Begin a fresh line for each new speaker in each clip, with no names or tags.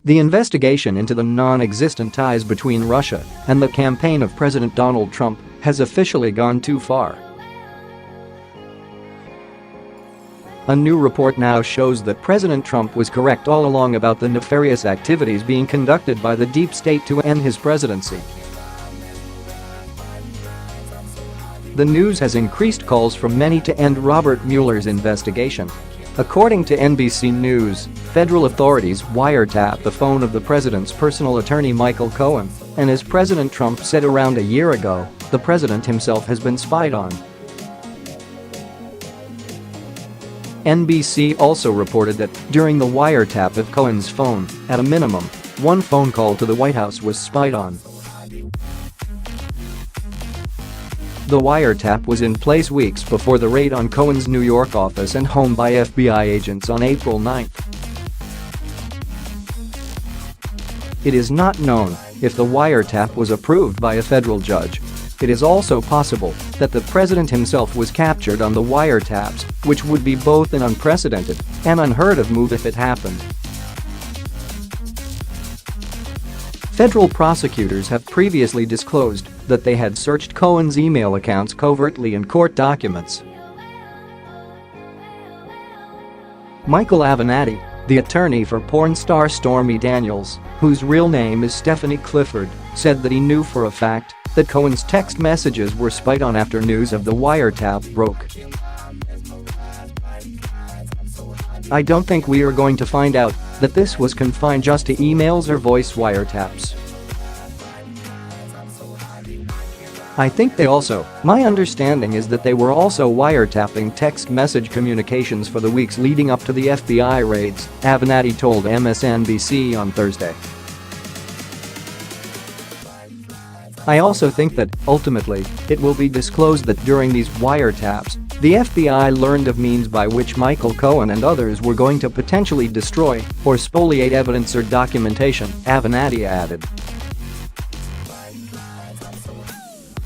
The investigation into the non-existent ties between Russia and the campaign of President Donald Trump has officially gone too far. A new report now shows that President Trump was correct all along about the nefarious activities being conducted by the deep state to end his presidency. The news has increased calls from many to end Robert Mueller's investigation. According to NBC News, federal authorities wiretapped the phone of the president's personal attorney Michael Cohen, and as President Trump said around a year ago, the president himself has been spied on. NBC also reported that during the wiretap of Cohen's phone, at a minimum, one phone call to the White House was spied on. The wiretap was in place weeks before the raid on Cohen's New York office and home by FBI agents on April 9. It is not known if the wiretap was approved by a federal judge. It is also possible that the president himself was captured on the wiretaps, which would be both an unprecedented and unheard of move if it happened. Federal prosecutors have previously disclosed that they had searched Cohen's email accounts covertly in court documents. Michael Avenatti, the attorney for porn star Stormy Daniels, whose real name is Stephanie Clifford, said that he knew for a fact that Cohen's text messages were spied on after news of the wiretap broke. "I don't think we are going to find out that this was confined just to emails or voice wiretaps. I think my understanding is that they were also wiretapping text message communications for the weeks leading up to the FBI raids," Avenatti told MSNBC on Thursday. "I also think that, ultimately, it will be disclosed that during these wiretaps, the FBI learned of means by which Michael Cohen and others were going to potentially destroy or spoliate evidence or documentation," Avenatti added.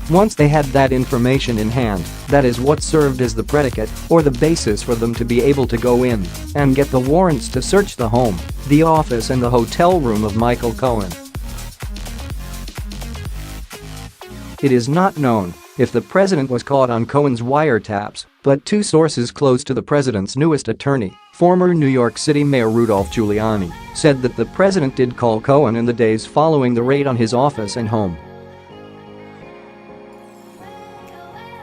"Once they had that information in hand, that is what served as the predicate or the basis for them to be able to go in and get the warrants to search the home, the office and the hotel room of Michael Cohen." It is not known if the president was caught on Cohen's wiretaps, but two sources close to the president's newest attorney, former New York City Mayor Rudolph Giuliani, said that the president did call Cohen in the days following the raid on his office and home.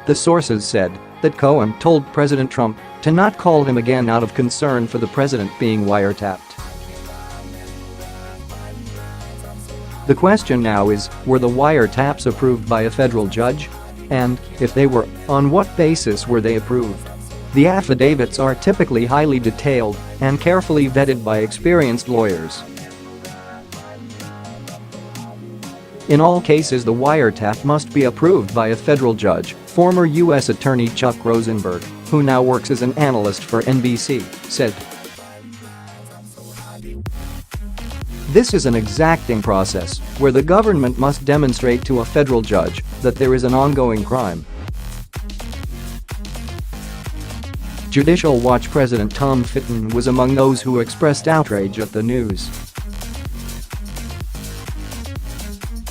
The sources said that Cohen told President Trump to not call him again out of concern for the president being wiretapped. The question now is, were the wiretaps approved by a federal judge? And, if they were, on what basis were they approved? The affidavits are typically highly detailed and carefully vetted by experienced lawyers. In all cases, the wiretap must be approved by a federal judge, former U.S. Attorney Chuck Rosenberg, who now works as an analyst for NBC, said. "This is an exacting process where the government must demonstrate to a federal judge that there is an ongoing crime." Judicial Watch President Tom Fitton was among those who expressed outrage at the news.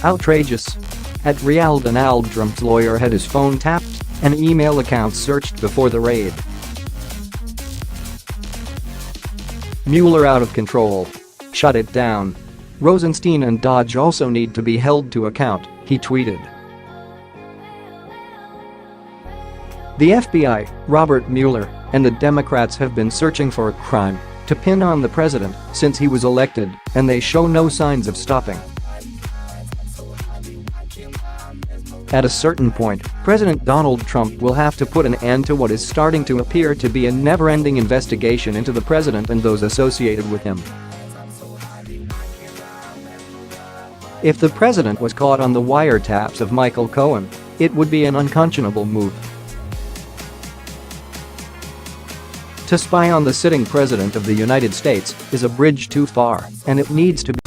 "Outrageous. At Rialdan Aldrum's lawyer had his phone tapped and email accounts searched before the raid. Mueller out of control. Shut it down. Rosenstein and Dodge also need to be held to account," he tweeted. The FBI, Robert Mueller, and the Democrats have been searching for a crime to pin on the president since he was elected, and they show no signs of stopping. At a certain point, President Donald Trump will have to put an end to what is starting to appear to be a never-ending investigation into the president and those associated with him. If the president was caught on the wiretaps of Michael Cohen, it would be an unconscionable move. To spy on the sitting president of the United States is a bridge too far, and it needs to be